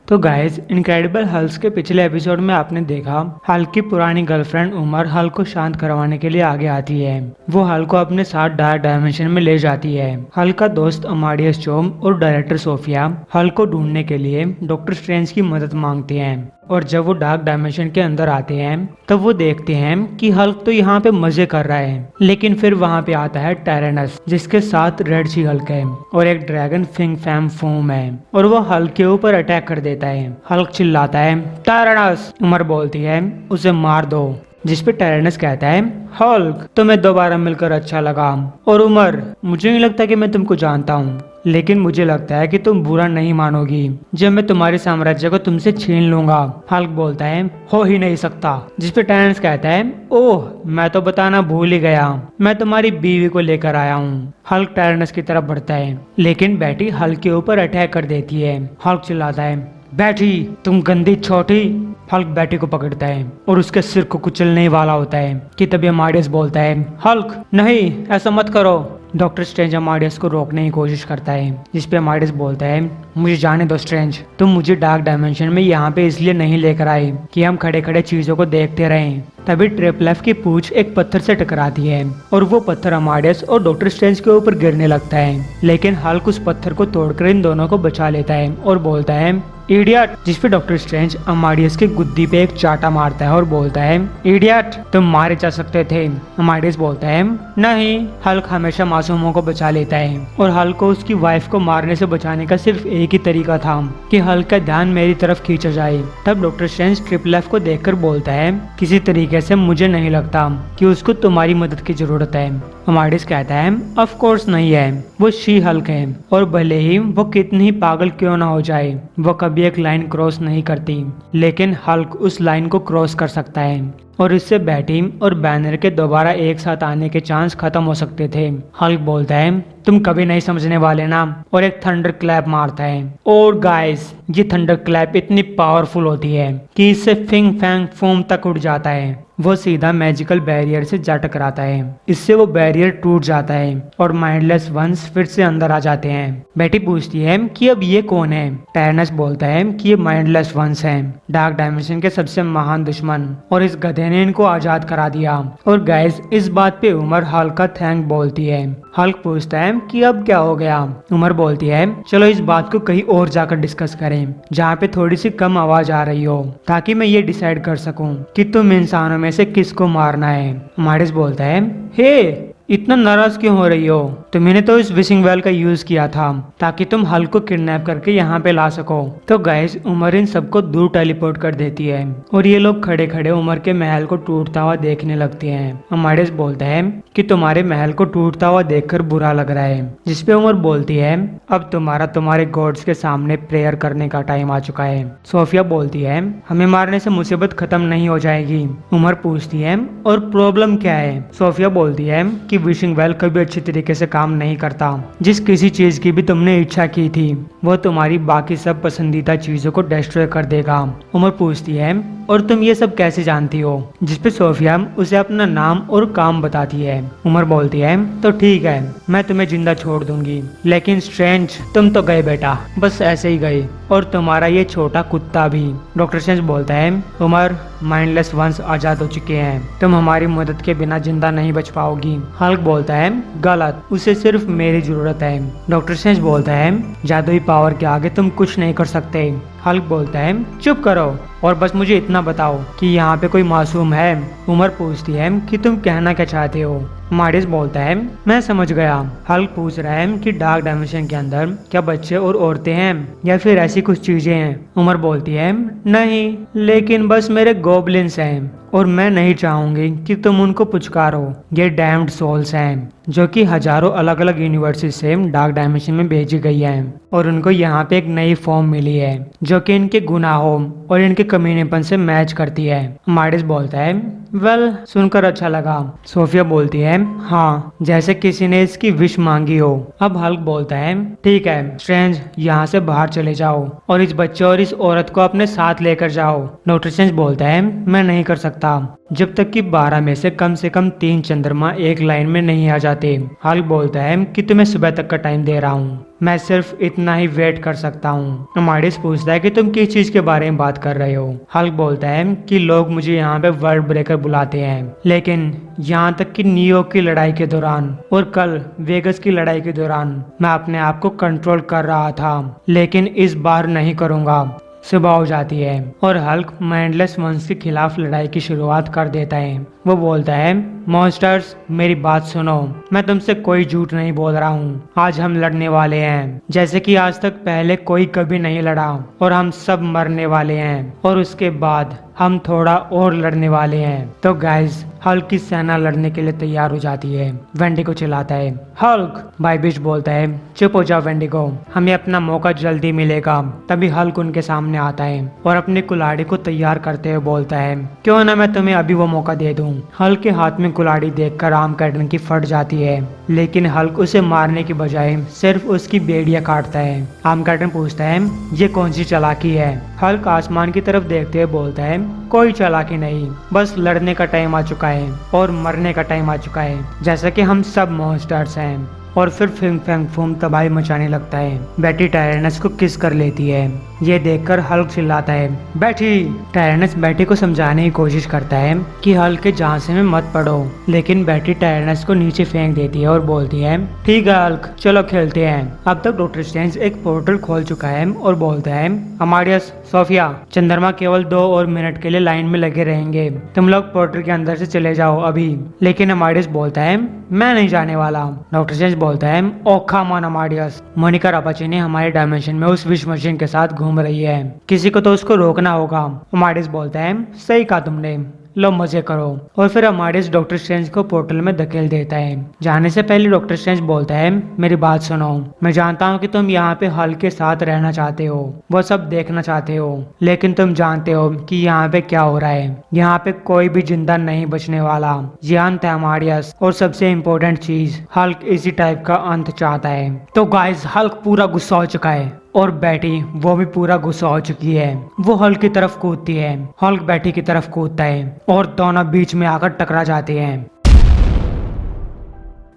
तो guys, incredible Hulk के पिछले एपिसोड में आपने देखा हल्क की पुरानी गर्लफ्रेंड उमर हल्क को शांत करवाने के लिए आगे आती है। वो हल्क को अपने साथ डार्क डायमेंशन में ले जाती है। हल्क का दोस्त अमाडियस चोम और डायरेक्टर सोफिया हल्क को ढूंढने के लिए डॉक्टर स्ट्रेंज की मदद मांगते हैं। और जब वो डार्क डायमेंशन के अंदर आते हैं तब वो देखते हैं कि हल्क तो यहाँ पे मजे कर रहा है, लेकिन फिर वहाँ पे आता है टायरेनस जिसके साथ रेड सी हल्क है और एक ड्रैगन फिंग फैम फोम है और वो हल्क के ऊपर अटैक कर देता है। हल्क चिल्लाता है टायरेनस, उमर बोलती है उसे मार दो, जिस पे टायरेनस कहता है हल्क तुम्हें दोबारा मिलकर अच्छा लगा, और उमर मुझे नहीं लगता कि मैं तुमको जानता हूँ, लेकिन मुझे लगता है कि तुम बुरा नहीं मानोगी जब मैं तुम्हारे साम्राज्य को तुमसे छीन लूंगा। हल्क बोलता है हो ही नहीं सकता, जिस पे टायरेनस कहता है ओह मैं तो बताना भूल ही गया, मैं तुम्हारी बीवी को लेकर आया हूँ। हल्क टायरेनस की तरफ बढ़ता है लेकिन बैटी हल्क के ऊपर अटैक कर देती है। हल्क चिल्लाता है बैटी तुम गंदी छोटी। हल्क बैटी को पकड़ता है और उसके सिर को कुचलने वाला होता है कि तभी अमाडियस बोलता है हल्क नहीं ऐसा मत करो। डॉक्टर स्ट्रेंज अमाडियस को रोकने की कोशिश करता है, जिसपे अमाडियस बोलता है मुझे जाने दो स्ट्रेंज, तुम मुझे डार्क डायमेंशन में यहाँ पे इसलिए नहीं लेकर आए कि हम खड़े खड़े चीजों को देखते रहें। तभी ट्रिपलेफ की पूंछ एक पत्थर से टकराती है और वो पत्थर अमाडियस और डॉक्टर स्ट्रेंज के ऊपर गिरने लगता है, लेकिन हल्क उस पत्थर को तोड़कर इन दोनों को बचा लेता है और बोलता है इडियट, जिस पे डॉक्टर स्ट्रेंज अमाडियस की गुद्दी पे एक चाटा मारता है और बोलता है इडियट तुम मारे जा सकते थे। अमाडियस बोलता है नहीं, हल्क हमेशा मासूमों को बचा लेता है और हल्क को उसकी वाइफ को मारने से बचाने का सिर्फ एक ही तरीका था कि हल्क का ध्यान मेरी तरफ खींचा जाए। तब डॉक्टर स्ट्रेंज ट्रिपलेफ को देखकर बोलता है किसी तरीके से मुझे नहीं लगता कि उसको तुम्हारी मदद की जरूरत है। अमाडियस कहता है ऑफ कोर्स नहीं है, वो शी हल्क है और भले ही वो कितनी ही पागल क्यों ना हो जाए वो कभी एक लाइन क्रॉस नहीं करती, लेकिन हल्क उस लाइन को क्रॉस कर सकता है और इससे बैटी और बैनर के दोबारा एक साथ आने के चांस खत्म हो सकते थे। हल्क बोलता है तुम कभी नहीं समझने वाले ना, और एक थंडर क्लैप मारता है। और गाइस ये थंडर क्लैप इतनी पावरफुल होती है कि इससे फिंग फैंग फोम तक उड़ जाता है। वो सीधा मैजिकल बैरियर से जा टकराता है, इससे वो बैरियर टूट जाता है और माइंडलेस वंस फिर से अंदर आ जाते हैं। बैटी पूछती है कि अब ये कौन है। टायरेनस बोलता है कि ये माइंडलेस वंस हैं, डार्क डायमेंशन के सबसे महान दुश्मन, और इस गधे ने इनको आजाद करा दिया। और गाइस इस बात पे उमर हल्क का थैंक बोलती है। हल्क पूछता है कि अब क्या हो गया। उमर बोलती है चलो इस बात को कहीं और जाकर डिस्कस करें जहाँ पे थोड़ी सी कम आवाज आ रही हो, ताकि मैं ये डिसाइड कर सकूं कि तुम इंसानों में से किसको मारना है। अमाडियस बोलता है हे इतना नाराज क्यों हो रही हो, तुम्हें तो इस विशिंग वेल का यूज किया था ताकि तुम हल्क को किडनैप करके यहाँ पे ला सको। तो गाइस उमर इन सबको दूर टेलीपोर्ट कर देती है और ये लोग खड़े खड़े उमर के महल को टूटता हुआ देखने लगते हैं। अमाडियस बोलता है कि तुम्हारे महल को टूटता हुआ देखकर बुरा लग रहा है, जिसपे उमर बोलती है अब तुम्हारे गॉड्स के सामने प्रेयर करने का टाइम आ चुका है। सोफिया बोलती है हमें मारने से मुसीबत खत्म नहीं हो जाएगी। उमर पूछती है और प्रॉब्लम क्या है। सोफिया बोलती है कि विशिंग वेल कभी अच्छी तरीके से काम नहीं करता। जिस किसी चीज की भी तुमने इच्छा की थी वो तुम्हारी बाकी सब पसंदीदा चीजों को डिस्ट्रॉय कर देगा। उमर पूछती है और तुम ये सब कैसे जानती हो, जिसपे सोफिया उसे अपना नाम और काम बताती है। उमर बोलती है तो ठीक है मैं तुम्हें जिंदा छोड़ दूंगी, लेकिन स्ट्रेंज तुम तो गए बेटा, बस ऐसे ही गए, और तुम्हारा ये छोटा कुत्ता भी। डॉक्टर स्ट्रेंज बोलता है उमर माइंडलेस वंस आजाद हो चुके हैं, तुम हमारी मदद के बिना जिंदा नहीं बच पाओगी। हल्क बोलता है गलत, उसे सिर्फ मेरी जरूरत है। डॉक्टर स्ट्रेंज बोलता है जादुई पावर के आगे तुम कुछ नहीं कर सकते। हल्क बोलता है चुप करो और बस मुझे इतना बताओ कि यहाँ पे कोई मासूम है। उमर पूछती है कि तुम कहना क्या चाहते हो। अमाडियस बोलता है मैं समझ गया। हल्क पूछ रहा है कि डार्क डायमेंशन के अंदर क्या बच्चे और औरतें हैं या फिर ऐसी कुछ चीजें हैं। उमर बोलती है नहीं, लेकिन बस मेरे गोबलिन्स हैं और मैं नहीं चाहूंगी कि तुम उनको पुचकारो। ये डैम्ड सोल्स हैं जो कि हजारों अलग अलग यूनिवर्सिटी से डार्क डायमेंशन में भेजी गई हैं और उनको यहाँ पे एक नई फॉर्म मिली है जो कि इनके गुनाहों और इनके कमीनेपन से मैच करती है। अमाडियस बोलता है वेल सुनकर अच्छा लगा। सोफिया बोलती है हाँ जैसे किसी ने इसकी विश मांगी हो। अब हल्क बोलता है ठीक है स्ट्रेंज यहाँ से बाहर चले जाओ और इस बच्चे और इस औरत को अपने साथ लेकर जाओ। डॉक्टर स्ट्रेंज बोलता है मैं नहीं कर सकता जब तक कि 12 में से कम 3 चंद्रमा एक लाइन में नहीं आ जाते। हल्क बोलता है कि तुम्हें सुबह तक का टाइम दे रहा हूँ। मैं सिर्फ इतना ही वेट कर सकता हूँ। अमाडियस पूछता है कि तुम किस चीज के बारे में बात कर रहे हो। हल्क बोलता है कि लोग मुझे यहाँ पे वर्ल्ड ब्रेकर बुलाते हैं, लेकिन यहाँ तक कि न्यूयॉर्क की लड़ाई के दौरान और कल वेगस की लड़ाई के दौरान मैं अपने आप को कंट्रोल कर रहा था, लेकिन इस बार नहीं करूँगा। सुबह हो जाती है और हल्क माइंडलेस वंस के खिलाफ लड़ाई की शुरुआत कर देता है। वो बोलता है, मॉन्स्टर्स मेरी बात सुनो, मैं तुमसे कोई झूठ नहीं बोल रहा हूँ। आज हम लड़ने वाले हैं जैसे कि आज तक पहले कोई कभी नहीं लड़ा, और हम सब मरने वाले हैं, और उसके बाद हम थोड़ा और लड़ने वाले हैं। तो गाइस हल्क की सेना लड़ने के लिए तैयार हो जाती है। वेंडिगो चिल्लाता है, हल्क। बायबिश बोलता है, चुप हो जाओ वेंडिगो, हमें अपना मौका जल्दी मिलेगा। तभी हल्क उनके सामने आता है और अपनी कुल्हाड़ी को तैयार करते हुए बोलता है, क्यों ना मैं तुम्हें अभी वो मौका दे दूं। हल्क के हाथ में कुल्हाड़ी देखकर आर्मगेडन की फट जाती है, लेकिन हल्क उसे मारने की बजाय सिर्फ उसकी बेड़ियां काटता है। आर्मगेडन पूछता है, ये कौन सी चालाकी है। हल्क आसमान की तरफ देखते हुए बोलता है, कोई चालाकी नहीं, बस लड़ने का टाइम आ चुका है और मरने का टाइम आ चुका है, जैसा कि हम सब मॉन्स्टर्स हैं। और फिर फिंग फैंग फूम तबाही मचाने लगता है। बेटी टायरनस को किस कर लेती है। ये देखकर हल्क चिल्लाता है, बैठी। टायरनस बेटी को समझाने की कोशिश करता है कि हल्क के झांसे में मत पड़ो, लेकिन बेटी टायरनस को नीचे फेंक देती है और बोलती है, ठीक है हल्क, चलो खेलते हैं। अब तक डॉक्टर स्ट्रेंज एक पोर्टल खोल चुका है और बोलता है, अमाडियस, सोफिया, चंद्रमा केवल 2 और मिनट के लिए लाइन में लगे रहेंगे, तुम लोग पोर्टल के अंदर से चले जाओ अभी। लेकिन अमाडियस बोलता है, मैं नहीं जाने वाला। डॉक्टर स्ट्रेंज बोलता है, ओ कम ऑन अमाडियस, मोनिका रापाचिनी हमारे डायमेंशन में उस विश मशीन के साथ घूम रही है, किसी को तो उसको रोकना होगा। अमाडियस बोलता है, सही कहा तुमने, लो मजे करो। और फिर अमाडियस डॉक्टर स्ट्रेंज को पोर्टल में धकेल देता है। जाने से पहले डॉक्टर स्ट्रेंज बोलता है, मेरी बात सुनो, मैं जानता हूँ कि तुम यहाँ पे हल्क के साथ रहना चाहते हो, वो सब देखना चाहते हो, लेकिन तुम जानते हो कि यहाँ पे क्या हो रहा है। यहाँ पे कोई भी जिंदा नहीं बचने वाला, ये अंत है अमाडियस। और सबसे इम्पोर्टेंट चीज, हल्क इसी टाइप का अंत चाहता है। तो गाइस हल्क पूरा गुस्सा हो चुका है और बेटी वो भी पूरा गुस्सा हो चुकी है। वो हल्क की तरफ कूदती है, हल्क बेटी की तरफ कूदता है और दोनों बीच में आकर टकरा जाते हैं।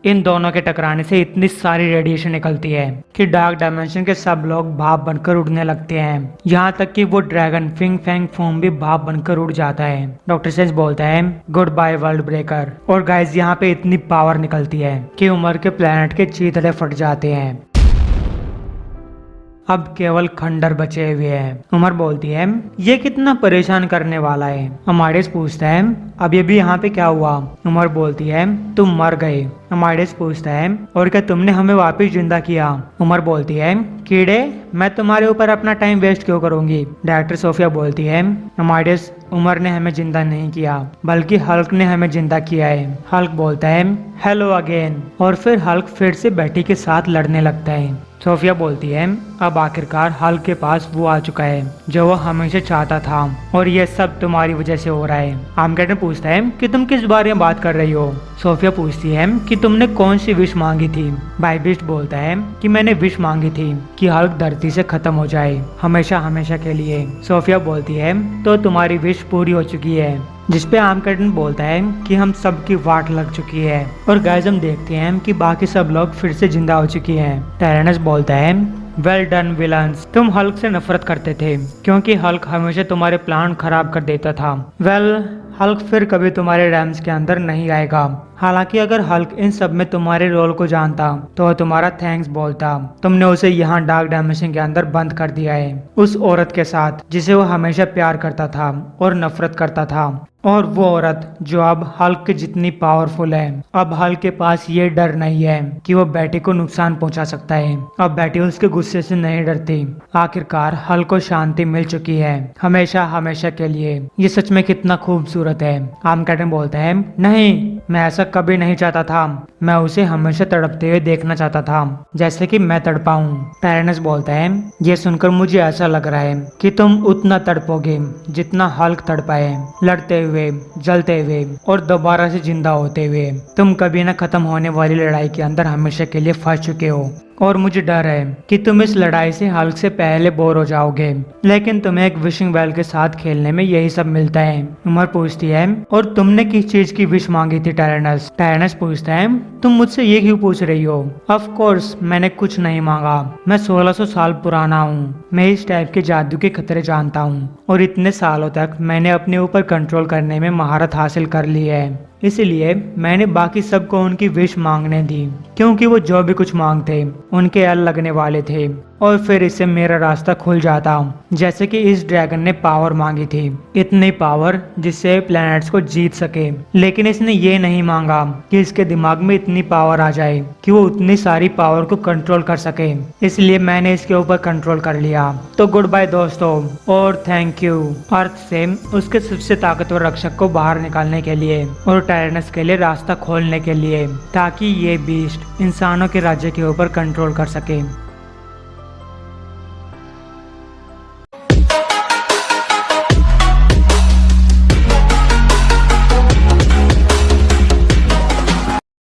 इन दोनों के टकराने से इतनी सारी रेडिएशन निकलती है कि डार्क डायमेंशन के सब लोग भाप बनकर उड़ने लगते हैं। यहाँ तक कि वो ड्रैगन फिंग फैंग फूम भी भाप बनकर उड़ जाता है। डॉक्टर स्ट्रेंज बोलता है, गुड बाय वर्ल्ड ब्रेकर। और गाइस यहाँ पे इतनी पावर निकलती है कि उमर के प्लेनेट के चीथड़े फट जाते हैं। अब केवल खंडर बचे हुए हैं। उमर बोलती है, ये कितना परेशान करने वाला है। अमाडियस पूछता है, अब ये भी यहाँ पे क्या हुआ। उमर बोलती है, तुम मर गए। अमाडियस पूछता है, और क्या तुमने हमें वापस जिंदा किया। उमर बोलती है, कीड़े, मैं तुम्हारे ऊपर अपना टाइम वेस्ट क्यों करूंगी। डायरेक्टर सोफिया बोलती है, अमाडियस, उमर ने हमें जिंदा नहीं किया, बल्कि हल्क ने हमें जिंदा किया है। हल्क बोलता है, हेलो अगेन। और फिर हल्क फिर से बेटी के साथ लड़ने लगता है। सोफिया बोलती है, अब आखिरकार हल्क के पास वो आ चुका है जो वो हमेशा चाहता था, और ये सब तुम्हारी वजह से हो रहा है। आर्मगेडन पूछता है कि तुम किस बारे में बात कर रही हो। सोफिया पूछती है कि तुमने कौन सी विश मांगी थी। बायबिस्ट बोलता है कि मैंने विश मांगी थी कि हल्क धरती से खत्म हो जाए हमेशा हमेशा के लिए। सोफिया बोलती है, तो तुम्हारी विश पूरी हो चुकी है। जिसपे आर्मगेडन बोलता है कि हम सब की वाट लग चुकी है। और गाइस हम देखते हैं कि बाकी सब लोग फिर से जिंदा हो चुकी हैं। टायरनस बोलता है, वेल डन विलन्स, तुम हल्क से नफरत करते थे क्योंकि हल्क हमेशा तुम्हारे प्लान खराब कर देता था। वेल, हल्क फिर कभी तुम्हारे रैम्स के अंदर नहीं आएगा। हालांकि अगर हल्क इन सब में तुम्हारे रोल को जानता तो वह तुम्हारा थैंक्स बोलता। तुमने उसे यहाँ डार्क डायमेंशन के अंदर बंद कर दिया है, उस औरत के साथ जिसे वो हमेशा प्यार करता था और नफरत करता था। और वो औरत जो अब हल्क के जितनी पावरफुल है। अब हल्क के पास ये डर नहीं है कि वो बेटी को नुकसान पहुंचा सकता है। अब बेटी उसके गुस्से से नहीं डरती। आखिरकार हल्क को शांति मिल चुकी है हमेशा हमेशा के लिए। ये सच में कितना खूबसूरत है। आर्मगेडन बोलता है, नहीं, मैं ऐसा कभी नहीं चाहता था। मैं उसे हमेशा तड़पते हुए देखना चाहता था जैसे कि मैं तड़पा हूँ। टायरनस बोलता है, ये सुनकर मुझे ऐसा लग रहा है कि तुम उतना तड़पोगे जितना हल्क तड़पा है, लड़ते हुए, जलते हुए और दोबारा से जिंदा होते हुए। तुम कभी न खत्म होने वाली लड़ाई के अंदर हमेशा के लिए फंस चुके हो। और मुझे डर है कि तुम इस लड़ाई से हल्क से पहले बोर हो जाओगे, लेकिन तुम्हें एक विशिंग वेल के साथ खेलने में यही सब मिलता है। उमर पूछती है, और तुमने किस चीज की विश मांगी थी टायरनस? टायरनस पूछता है, तुम मुझसे ये क्यों पूछ रही हो? ऑफ कोर्स मैंने कुछ नहीं मांगा, मैं 1600 साल पुराना हूँ। मैं इस टाइप के जादू के खतरे जानता हूँ और इतने सालों तक मैंने अपने ऊपर कंट्रोल करने में महारत हासिल कर ली है। इसलिए मैंने बाकी सबको उनकी विश मांगने दी, क्योंकि वो जो भी कुछ मांगते उनके अल लगने वाले थे और फिर इससे मेरा रास्ता खुल जाता। जैसे कि इस ड्रैगन ने पावर मांगी थी, इतनी पावर जिससे प्लैनेट्स को जीत सके, लेकिन इसने ये नहीं मांगा कि इसके दिमाग में इतनी पावर आ जाए कि वो उतनी सारी पावर को कंट्रोल कर सके। इसलिए मैंने इसके ऊपर कंट्रोल कर लिया। तो गुड बाय दोस्तों, और थैंक यू अर्थ से उसके सबसे ताकतवर रक्षक को बाहर निकालने के लिए और टायरनस के लिए रास्ता खोलने के लिए, ताकि ये बीस्ट इंसानों के राज्य के ऊपर कंट्रोल कर सके।